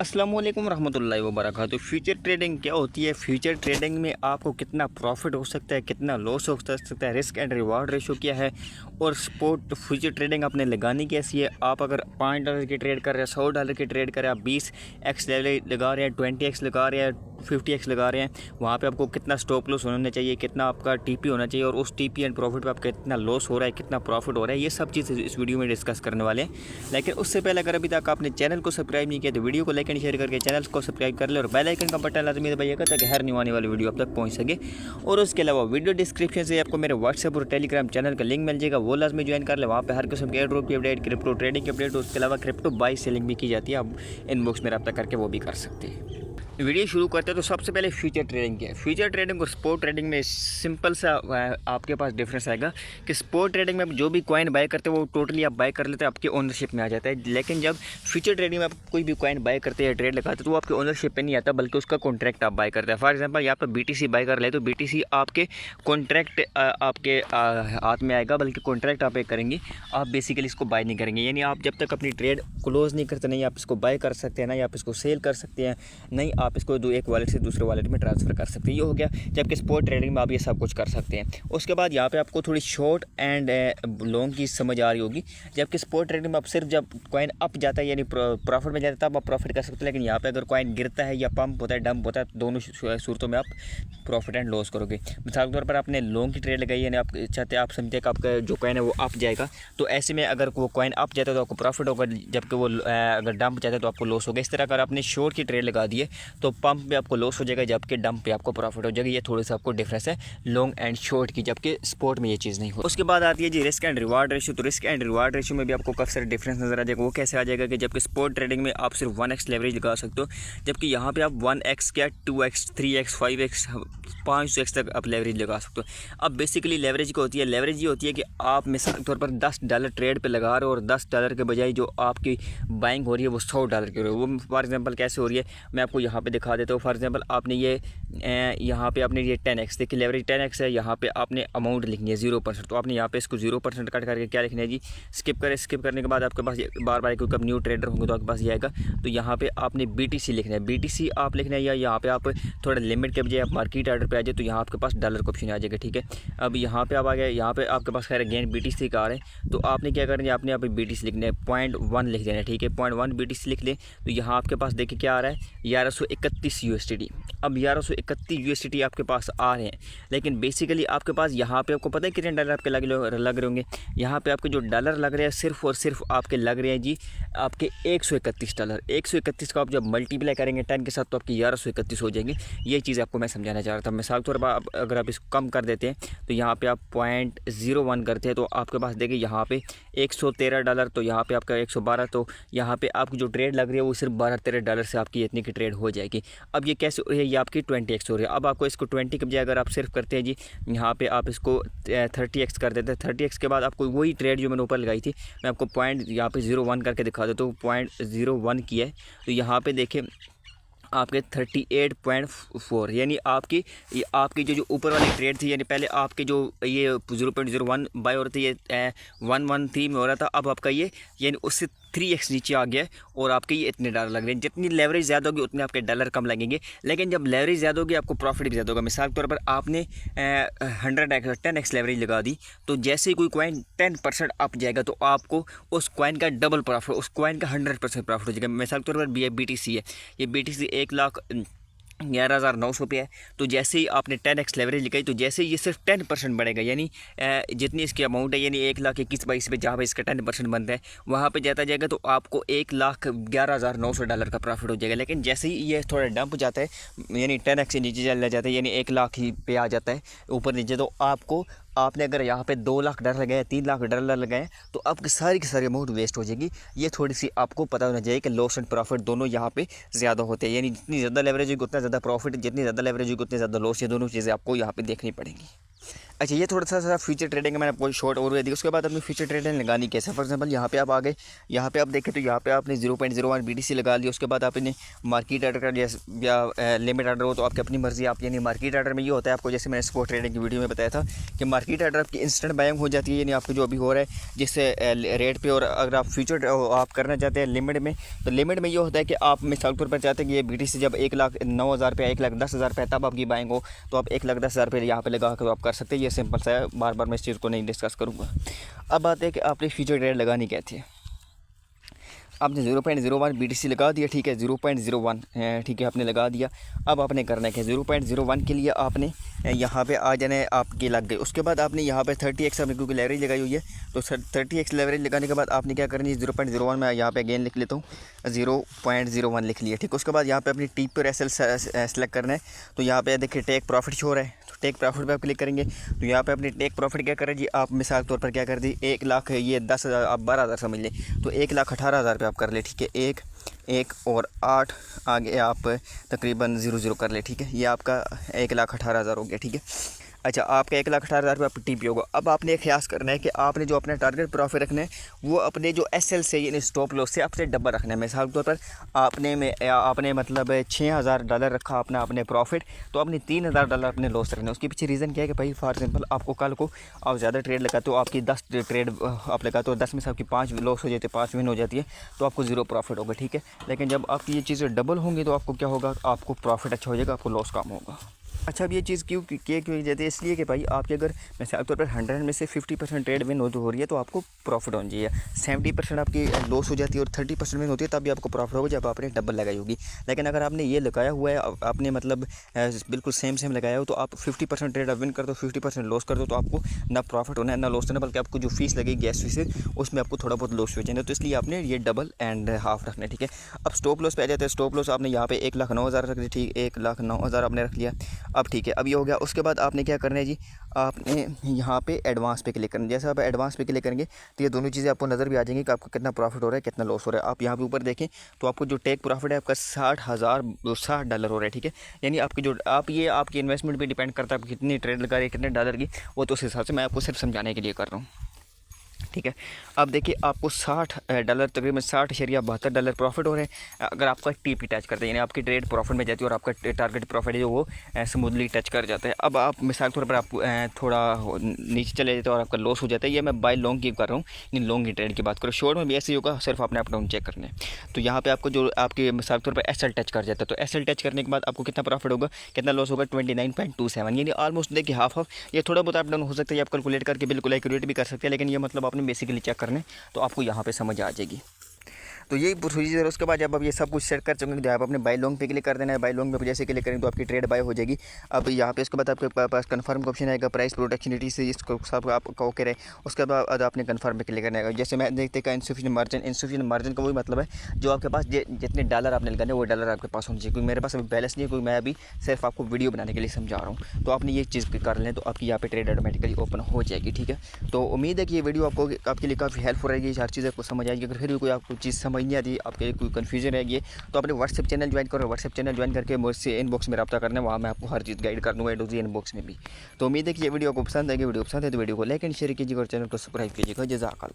अस्सलामुअलैकुम रहमतुल्लाहि व बरकातुहू। फ्यूचर ट्रेडिंग क्या होती है? फ्यूचर ट्रेडिंग में आपको कितना प्रॉफिट हो सकता है, कितना लॉस हो सकता है, रिस्क एंड रिवार्ड रेशो क्या है और स्पोर्ट फ्यूचर ट्रेडिंग आपने लगानी कैसी है। आप अगर $5 की ट्रेड कर रहे हैं, $100 की ट्रेड कर रहे हैं, आप 20x लगा रहे हैं, 20x लगा रहे हैं, 50x लगा रहे हैं, वहाँ पे आपको कितना स्टॉप लॉस होना चाहिए, कितना आपका टीपी होना चाहिए और उस टीपी एंड प्रॉफिट पे आपका कितना लॉस हो रहा है, कितना प्रॉफिट हो रहा है, ये सब चीज़ इस वीडियो में डिस्कस करने वाले हैं। लेकिन उससे पहले अगर अभी तक आपने चैनल को सब्सक्राइब नहीं किया तो वीडियो को लाइक एंड शेयर करके चैनल को सब्सक्राइब कर ले और बेल आइकन का बटन लाजमी दबाइएगा ताकि हर न्यू आने वाली वीडियो आप तक पहुँच सके। और उसके अलावा वीडियो डिस्क्रिप्शन से आपको मेरे व्हाट्सएप और टेलीग्राम चैनल का लिंक मिल जाएगा, वो लाजमी ज्वाइन कर ले। वहाँ पे हर किस्म के एयरड्रॉप की अपडेट, क्रिप्टो ट्रेडिंग की अपडेट, उसके अलावा क्रिप्टो बाई सेलिंग भी की जाती है। आप इनबॉक्स में रब्ता करके वो भी कर सकते हैं। वीडियो शुरू करते हैं तो सबसे पहले फ्यूचर ट्रेडिंग क्या है। फ्यूचर ट्रेडिंग और स्पोर्ट ट्रेडिंग में सिंपल सा आपके पास डिफरेंस आएगा कि स्पोर्ट ट्रेडिंग में आप जो भी कॉइन बाय करते हैं वो टोटली आप बाय कर लेते हैं, आपकी ओनरशिप में आ जाता है। लेकिन जब फ्यूचर ट्रेडिंग में आप कोई भी कॉइन बाय करते हैं, ट्रेड लगाते हैं, तो वो आपके ओनरशिप पे नहीं आता बल्कि उसका कॉन्ट्रैक्ट आप बाय करते हैं। फॉर एग्जाम्पल यहाँ पर BTC बाय कर ले तो BTC आपके कॉन्ट्रैक्ट आपके हाथ में आएगा, बल्कि कॉन्ट्रैक्ट आप एक करेंगे, आप बेसिकली इसको बाय नहीं करेंगे। यानी आप जब तक अपनी ट्रेड क्लोज नहीं करते, नहीं आप इसको बाय कर सकते हैं, नहीं आप इसको सेल कर सकते हैं, नहीं आप इसको एक वॉलेट से दूसरे वॉलेट में ट्रांसफ़र कर सकते हैं। ये हो गया। जबकि स्पोर्ट ट्रेडिंग में आप ये सब कुछ कर सकते हैं। उसके बाद यहाँ पे आपको थोड़ी शॉर्ट एंड लॉन्ग की समझ आ रही होगी। जबकि स्पोर्ट ट्रेडिंग में आप सिर्फ जब कॉइन अप जाता है यानी प्रॉफिट में जाता है तब आप प्रॉफिट कर सकते हैं। लेकिन यहाँ पे अगर कॉइन गिरता है या पंप होता है, डंप होता है, दोनों सूरतों में आप प्रॉफिट एंड लॉस करोगे। मिसाल के तौर पर आपने लॉन्ग की ट्रेड लगाई, यानी आप चाहते हैं, आप समझते हैं कि आपका जो कॉइन है वो अप जाएगा, तो ऐसे में अगर वो कॉइन अप जाता है तो आपको प्रॉफिट होगा, जबकि वो अगर डंप जाता है तो आपको लॉस होगा। इस तरह अगर आपने शॉर्ट की ट्रेड लगा दी है तो पंप पे आपको लॉस हो जाएगा, जबकि डंप पे आपको प्रॉफिट हो जाएगा। ये थोड़ी सा आपको डिफरेंस है लॉन्ग एंड शॉर्ट की, जबकि स्पोर्ट में ये चीज़ नहीं हो। उसके बाद आती है जी रिस्क एंड रिवार्ड रेशियो। तो रिस्क एंड रिवार्ड रेशियो में भी आपको काफ़ी सारे डिफरेंस नजर आ जाएगा। वो कैसे आ जाएगा कि जबकि स्पोर्ट ट्रेडिंग में आप सिर्फ 1x लेवरेज लगा सकते हो, जबकि यहाँ पे आप 1x क्या 2x 3x 5x 500x तक आप लेवरेज लगा सकते हो। अब बेसिकली लेवरेज क्या होती है? लेवरेज ये होती है कि आप मिसाल के तौर पर $10 ट्रेड पे लगा रहे हो और $10 के बजाय जो आपकी बाइंग हो रही है वो $100 की हो रही है। वो फॉर एग्जांपल कैसे हो रही है मैं आपको यहाँ पे दिखा देता हूँ। फॉर एग्जांपल आपने ये यहाँ पे आपने ये 10x देखिए, लेवरेज 10x है। यहाँ पे आपने अमाउंट लिखनी है 0%, तो आपने यहाँ पे इसको 0% कट करके क्या लिखना है जी, स्किप करें। स्किप करने के बाद आपके पास बार बार क्योंकि आप न्यू ट्रेडर होंगे तो आपके पास ये आएगा, तो यहाँ पे आपने BTC लिखना है, BTC आप लिखना है। या यहाँ पे आप थोड़ा लिमिट के बजाय आप मार्केट ऑर्डर पे आ जाए तो यहाँ आपके पास डॉलर का ऑप्शन आ जाएगा। ठीक है, अब यहाँ पे आप आ गए, यहाँ पे आपके पास खैर अगेन BTC का आ रहा है, तो आपने क्या करना है, आपने यहाँ पे BTC लिखना है, 0.1 लिख देना है। ठीक है, 0.1 BTC लिख लें तो यहाँ आपके पास देखिए क्या आ रहा है, 1131 USDT। अब 1131 USDT आपके पास आ रहे हैं, लेकिन बेसिकली आपके पास यहाँ पे आपको पता है कितने डॉलर आपके लग रहे होंगे। यहाँ पे आपके जो डॉलर लग रहे हैं सिर्फ और सिर्फ आपके लग रहे हैं जी आपके $131। 131 का आप जब मल्टीप्लाई करेंगे 10 के साथ तो आपकी 1131 हो जाएंगे। ये चीज़ आपको मैं समझाना चाह रहा था। मिसाल के तौर पर अगर आप इसको कम कर देते हैं तो यहाँ पे आप 0.01 करते हैं तो आपके पास देखिए यहाँ पे $113, तो यहाँ पे आपका 112, तो यहाँ पे आपकी जो ट्रेड लग रही है वो सिर्फ $12-13 से आपकी इतनी की ट्रेड हो जाएगी। अब ये कैसे हो रही है? ये आपकी 20x हो रही है। अब आपको इसको 20 के बजाय अगर आप सिर्फ करते हैं जी यहाँ पे आप इसको 30x कर देते हैं। 30x के बाद आपको वही ट्रेड जो मैंने ऊपर लगाई थी, मैं आपको पॉइंट यहाँ पे 0.1 करके दिखा देता हूँ। 0.01 किया है तो यहाँ पे देखिए आपके 38.4, यानी आपकी जो ऊपर वाली ट्रेड थी, यानी पहले आपके जो ये 0.01 बाय हो रही थी, ये 113 में हो रहा था, अब आपका ये यानी उससे 3x नीचे आ गया और आपके ये इतने डॉलर लग रहे हैं। जितनी लेवरेज ज़्यादा होगी उतने आपके डॉलर कम लगेंगे, लेकिन जब लेवरेज ज़्यादा होगी आपको प्रॉफिट भी ज़्यादा होगा। मिसाल के तौर पर आपने 10x लेवरेज लगा दी, तो जैसे ही कोई कॉइन 10% अप जाएगा तो आपको उस कॉइन का डबल प्रॉफिट, उस कॉइन का 100% प्रॉफिट हो जाएगा। मिसाल के तौर पर BTC है, ये BTC 1,11,900 पे है, तो जैसे ही आपने 10x लेवरेज लगाई तो जैसे ही ये सिर्फ 10% बढ़ेगा, यानी जितनी इसकी अमाउंट है यानी 1,21,22 पे जहाँ पे इसका 10% बनता है वहाँ पे जाता जाएगा तो आपको $1,11,900 का प्रॉफिट हो जाएगा। लेकिन जैसे ही ये थोड़ा डंप जाता है यानी 10x से नीचे चला जाता है, यानी 1 लाख ही पे आ जाता है ऊपर नीचे, तो आपने अगर यहाँ पे $2 लाख लगाए, $3 लाख लगाए तो आपकी सारी की सारी अमाउंट वेस्ट हो जाएगी। ये थोड़ी सी आपको पता होना चाहिए कि लॉस एंड प्रॉफिट दोनों यहाँ पे ज़्यादा होते हैं, यानी जितनी ज़्यादा लेवरेज होगी उतना ज़्यादा प्रॉफिट, जितनी ज़्यादा लेवरेज होगी उतनी ज़्यादा लॉस। ये दोनों चीज़ें आपको यहाँ पे देखनी पड़ेंगी। अच्छा, ये थोड़ा सा फ्यूचर ट्रेडिंग का मैंने आपको शॉर्ट ओवरव्यू दी। उसके बाद अपनी फ्यूचर ट्रेडिंग लगानी कैसे। फॉर एग्जांपल यहाँ पे आप आ गए, यहाँ पे आप देखें तो यहाँ पे आपने 0.01 BTC लगा लिया। उसके बाद आपने मार्केट आर्डर कर या लिमिट आर्डर हो तो आपकी अपनी मर्जी। आप यानी मार्केट आर्डर में ये होता है आपको, जैसे मैंने स्पॉट ट्रेडिंग की वीडियो में बताया था कि मार्केट आर्डर आपकी इंस्टेंट बाइंग हो जाती है, यानी आपको जो अभी हो रहा है जिससे रेट पे। और अगर आप फ्यूचर आप करना चाहते हैं लिमिट में, तो लिमिट में ये होता है कि आप मिसाल तौर पर चाहते हैं कि ये BTC जब 1,09,000 रुपये 1,10,000 रुपये तब आपकी बाइंग हो, तो आप 1,10,000 रुपये यहाँ पे लगा कर आप कर सकते हैं। ये सिंपल सा है, बार बार मैं इस चीज़ को नहीं डिस्कस करूँगा। अब बात है कि आपने फ्यूचर ट्रेड लगानी क्या थी। आपने 0.01 BTC लगा दिया, ठीक है, 0.01 ठीक है आपने लगा दिया। अब आपने करना है कि 0.01 के लिए आपने यहाँ पे आ जाना है, आपके लग गए। उसके बाद आपने यहाँ पे 30x आपने क्योंकि लेवरेज लगाई हुई है, तो 30x लेवरेज लगाने के बाद आपने क्या करनी है, 0.01 में यहाँ पे अगेन लिख लेता हूँ, 0.01 लिख लिया, ठीक। उसके बाद यहाँ पे अपनी TP और SL सेलेक्ट करना है। तो यहाँ पे देखिए टेक प्रॉफिट शो हो रहा है, तो टेक प्रॉफिट पे आप क्लिक करेंगे। तो यहाँ पे अपनी टेक प्रॉफिट क्या करें जी, आप मिसाल तौर पर क्या कर दी, 1,00,000 ये 10,000 आप 12,000 समझ लें, तो 1,18,000 पे आप कर ले, ठीक है। एक और 8 आगे आप तकरीबन 0 कर ले, ठीक है। ये आपका 1,18,000 हो गया, ठीक है। अच्छा, आपका 1,18,000 रुपये TP होगा। अब आपने एक ख्यास करना है कि आपने जो अपना टारगेट प्रॉफिट रखना है वो अपने जो SL से यानी स्टॉप लॉस से आपसे डबल रखना है। मिसाल के तौर पर आपने मतलब $6,000 रखा अपना अपने प्रॉफिट, तो आपने $3,000 अपने लॉस रखना है। उसके पीछे रीज़न क्या है कि भाई फॉर एग्जांपल आपको कल को आप ज़्यादा ट्रेड लगाते हो, आपकी 10 ट्रेड आप लगाते हो, 10 में से आपकी 5 लॉस हो जाती है, 5 विन हो जाती है, तो आपको 0 प्रॉफिट होगा, ठीक है। लेकिन जब आपकी ये चीज़ें डबल होंगी तो आपको क्या होगा, आपको प्रॉफिट अच्छा हो जाएगा, आपको लॉस कम होगा। अच्छा, अब ये चीज़ क्यों जाती है, इसलिए कि भाई आपके अगर मिसाल तौर पर 100 में से 50% ट्रेड विन हो रही है तो आपको प्रॉफिट होनी चाहिए। 70% आपकी लॉस हो जाती है और 30% विन होती है, तभी आपको प्रॉफिट होगा जब आपने डबल लगाई होगी। लेकिन अगर आपने ये लगाया हुआ है, आपने मतलब बिल्कुल सेम लगाया हो, तो आप 50% ट्रेड विन कर दो, 50% लॉस कर दो, तो आपको ना प्रॉफिट होना है ना लॉस होना, बल्कि आपको जो फीस लगेगी गैस फीस उसमें आपको थोड़ा बहुत लॉस हो जाएगा। तो इसलिए आपने ये डबल एंड हाफ रखना है, ठीक है। अब स्टॉप लॉस पे आ जाते हैं। स्टॉप लॉस आपने यहाँ पे 1,09,000 रख दिया, ठीक, 1,09,000 आपने रख लिया। अब ठीक है, अब ये हो गया। उसके बाद आपने क्या करना है जी, आपने यहाँ पे एडवांस पे क्लिक करना है। जैसे आप एडवांस पे क्लिक करेंगे तो ये दोनों चीज़ें आपको नज़र भी आ जाएंगी कि आपको कितना प्रॉफिट हो रहा है, कितना लॉस हो रहा है। आप यहाँ पे ऊपर देखें तो आपको जो टेक प्रॉफिट है आपका $60,060 हो रहा है, ठीक है। यानी आपकी जो ये आपकी इन्वेस्टमेंट पे डिपेंड करता है, आप कितनी ट्रेड लगा रहे हैं, कितने डॉलर की, वो तो उस हिसाब से मैं आपको सिर्फ समझाने के लिए कर रहा हूँ, ठीक है। अब देखिए आपको $60 तकरीबन $60.72 प्रॉफिट हो रहे हैं अगर आपका TP टच करते हैं, यानी आपकी ट्रेड प्रॉफिट में जाती है और आपका टारगेट प्रॉफिट जो वो स्मूथली टच कर जाता है। अब आप मिसाल के तौर पर आप थोड़ा नीचे चले जाते हैं और आपका लॉस हो जाता है। ये मैं बाय लॉन्ग की कर रहा हूँ, यानी लॉन्ग की ट्रेड की बात करूँ। शॉर्ट में भी ऐसे ही होगा, सिर्फ आपने अप डाउन चेक करने हैं। तो यहाँ पर आपको जो आपके मिसाल के तौर पर SL टच कर जाता है, तो SL टच करने के बाद आपको कितना प्रॉफिट होगा, कितना लॉस होगा, 29.27, यानी ऑलमोस्ट देखिए हाफ। ये थोड़ा बहुत अप डाउन हो सकता है, आप कैलकुलेट करके बिल्कुल एक्यूरेट भी कर सकते हैं, लेकिन ये मतलब आपने बेसिकली चेक करने तो आपको यहाँ पे समझ आ जाएगी। तो यही प्रोसीजर है। उसके बाद जब आप ये सब कुछ सेट कर चुके तो आप अपने बाय लॉन्ग पे क्लिक कर देना है। बाय लॉन्ग पे जैसे क्लिक करेंगे तो आपकी ट्रेड बाय हो जाएगी। अब यहाँ पे उसके बाद आपके पास कन्फर्म का ऑप्शन आएगा, प्राइस प्रोटेक्शनिटी से इसको सब आपका ओके रहे। उसके बाद आपने कन्फर्म पे क्लिक करना है। जैसे मैं देखते हैं इंसुफिशिएंट मार्जिन का वही मतलब है जो आपके पास जितने डॉलर आपने लगाने वो डॉलर आपके पास होने चाहिए, क्योंकि मेरे पास अभी बैलेंस नहीं है, क्योंकि मैं अभी सिर्फ आपको वीडियो बनाने के लिए समझा रहा हूँ। तो आपने ये चीज़ कर लें तो आपकी यहाँ पे ट्रेड ऑटोमेटिकली ओपन हो जाएगी, ठीक है। तो उम्मीद है कि ये वीडियो आपके लिए काफ़ी हेल्पफुल रहेगी, हर चीज़ आपको समझ आएगी। अगर फिर भी कोई आपको चीज़ समझ नहीं आती, आपके कोई कन्फ्यूजन रहेगी, तो अपने व्हाट्सएप चैनल ज्वाइन करो। व्हाट्सएप चैनल ज्वाइन करके मुझसे इनबॉक्स में रब्ता करना है, वहाँ मैं आपको हर चीज़ गाइड कर दूँगा, इनबॉक्स में भी। तो उम्मीद है कि ये वीडियो को पसंद आएगी। वीडियो पसंद है तो वीडियो को लाइक एंड शेयर कीजिएगा और चैनल को सब्सक्राइब कीजिएगा। जज़ाकल्लाह।